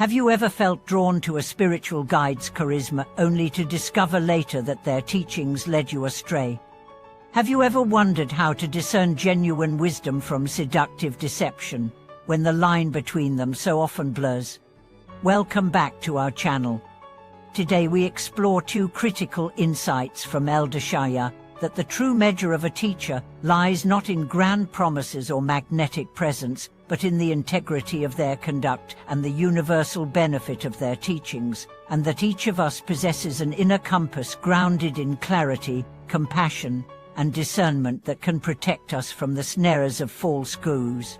Have you ever felt drawn to a spiritual guide's charisma only to discover later that their teachings led you astray? Have you ever wondered how to discern genuine wisdom from seductive deception, when the line between them so often blurs? Welcome back to our channel. Today we explore two critical insights from Elder Shaya: that the true measure of a teacher lies not in grand promises or magnetic presence, but in the integrity of their conduct and the universal benefit of their teachings, and that each of us possesses an inner compass grounded in clarity, compassion, and discernment that can protect us from the snares of false gurus.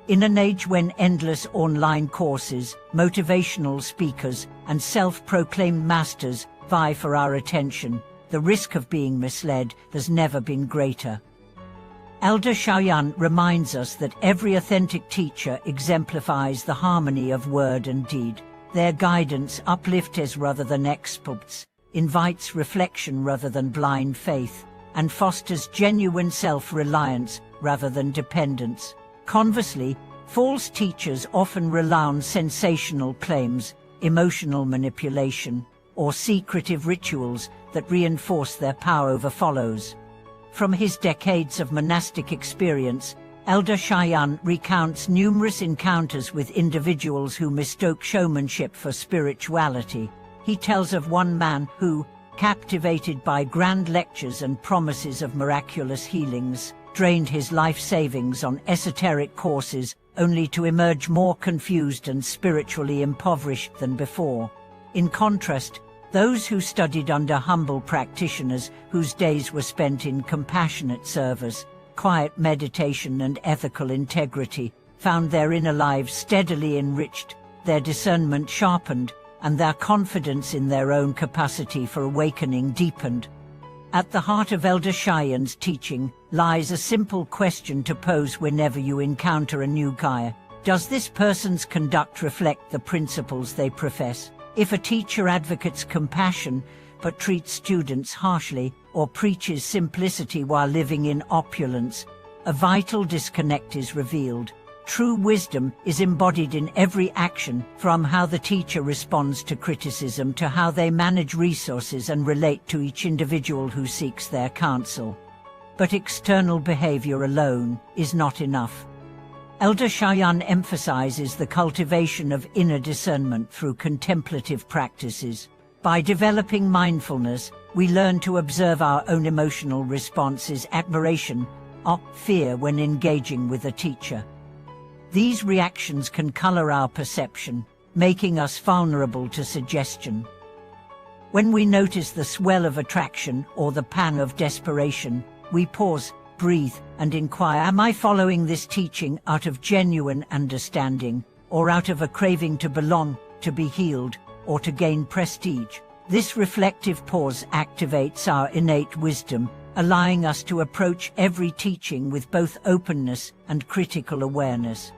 In an age when endless online courses, motivational speakers, and self-proclaimed masters vie for our attention, the risk of being misled has never been greater. Elder Shayan reminds us that every authentic teacher exemplifies the harmony of word and deed. Their guidance uplifts rather than expulses, invites reflection rather than blind faith, and fosters genuine self-reliance rather than dependence. Conversely, false teachers often rely on sensational claims, emotional manipulation, or secretive rituals that reinforce their power over followers. From his decades of monastic experience, Elder Shayan recounts numerous encounters with individuals who mistook showmanship for spirituality. He tells of one man who, captivated by grand lectures and promises of miraculous healings, drained his life savings on esoteric courses only to emerge more confused and spiritually impoverished than before. In contrast, those who studied under humble practitioners whose days were spent in compassionate service, quiet meditation and ethical integrity found their inner lives steadily enriched, their discernment sharpened, and their confidence in their own capacity for awakening deepened. At the heart of Elder Shayan's teaching lies a simple question to pose whenever you encounter a new guy: does this person's conduct reflect the principles they profess? If a teacher advocates compassion but treats students harshly, or preaches simplicity while living in opulence, a vital disconnect is revealed. True wisdom is embodied in every action, from how the teacher responds to criticism to how they manage resources and relate to each individual who seeks their counsel. But external behavior alone is not enough. Elder Shayan emphasizes the cultivation of inner discernment through contemplative practices. By developing mindfulness, we learn to observe our own emotional responses: admiration, or fear when engaging with a teacher. These reactions can color our perception, making us vulnerable to suggestion. When we notice the swell of attraction or the pang of desperation, we pause, breathe, and inquire: am I following this teaching out of genuine understanding, or out of a craving to belong, to be healed, or to gain prestige? This reflective pause activates our innate wisdom, allowing us to approach every teaching with both openness and critical awareness.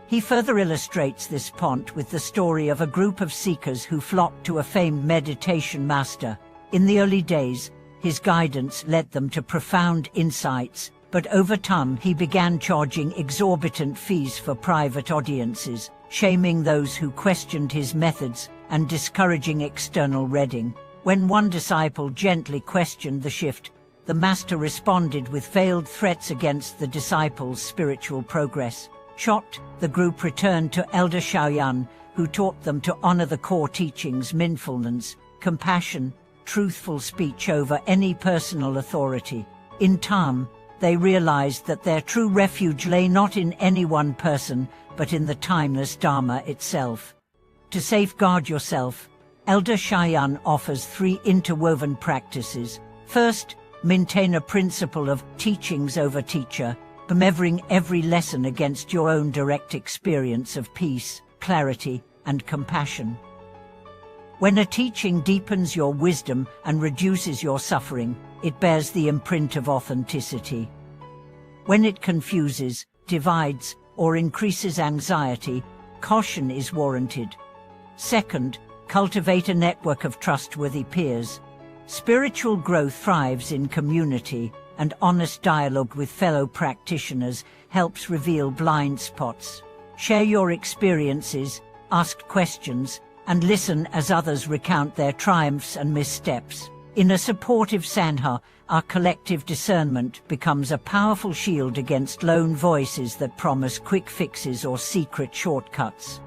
He further illustrates this point with the story of a group of seekers who flocked to a famed meditation master. In the early days, his guidance led them to profound insights, but over time he began charging exorbitant fees for private audiences, shaming those who questioned his methods and discouraging external reading. When one disciple gently questioned the shift, the master responded with veiled threats against the disciple's spiritual progress. Shocked, the group returned to Elder Shayan, who taught them to honor the core teachings: mindfulness, compassion, truthful speech over any personal authority. In time, they realized that their true refuge lay not in any one person, but in the timeless Dharma itself. To safeguard yourself, Elder Shayan offers 3 interwoven practices. First, maintain a principle of teachings over teacher, measuring every lesson against your own direct experience of peace, clarity, and compassion. When a teaching deepens your wisdom and reduces your suffering, it bears the imprint of authenticity. When it confuses, divides, or increases anxiety, caution is warranted. Second, cultivate a network of trustworthy peers. Spiritual growth thrives in community, and honest dialogue with fellow practitioners helps reveal blind spots. Share your experiences, ask questions, and listen as others recount their triumphs and missteps. In a supportive sangha, our collective discernment becomes a powerful shield against lone voices that promise quick fixes or secret shortcuts.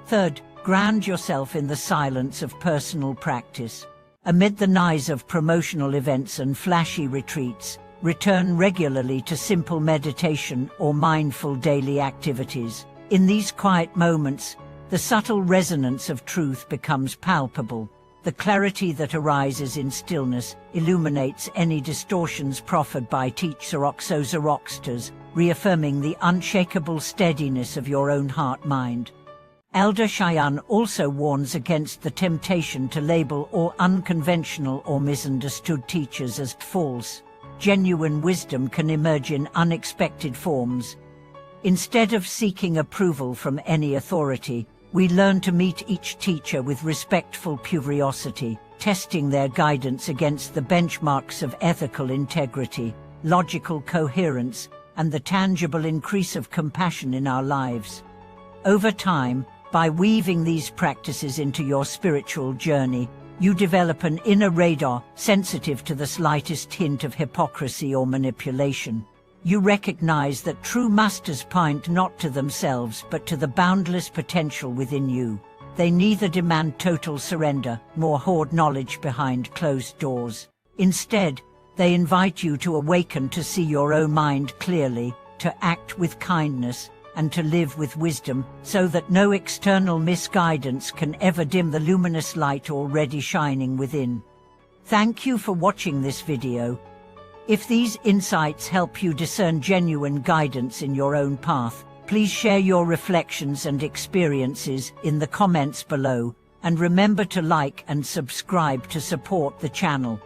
Third, ground yourself in the silence of personal practice. Amid the noise of promotional events and flashy retreats, return regularly to simple meditation or mindful daily activities. In these quiet moments, the subtle resonance of truth becomes palpable. The clarity that arises in stillness illuminates any distortions proffered by teacher or Zoroasters, reaffirming the unshakable steadiness of your own heart-mind. Elder Cheyenne also warns against the temptation to label all unconventional or misunderstood teachers as false. Genuine wisdom can emerge in unexpected forms. Instead of seeking approval from any authority, we learn to meet each teacher with respectful curiosity, testing their guidance against the benchmarks of ethical integrity, logical coherence, and the tangible increase of compassion in our lives. Over time, by weaving these practices into your spiritual journey, you develop an inner radar sensitive to the slightest hint of hypocrisy or manipulation. You recognize that true masters point not to themselves but to the boundless potential within you. They neither demand total surrender nor hoard knowledge behind closed doors. Instead, they invite you to awaken to see your own mind clearly, to act with kindness, and to live with wisdom, so that no external misguidance can ever dim the luminous light already shining within. Thank you for watching this video. If these insights help you discern genuine guidance in your own path, please share your reflections and experiences in the comments below, and remember to like and subscribe to support the channel.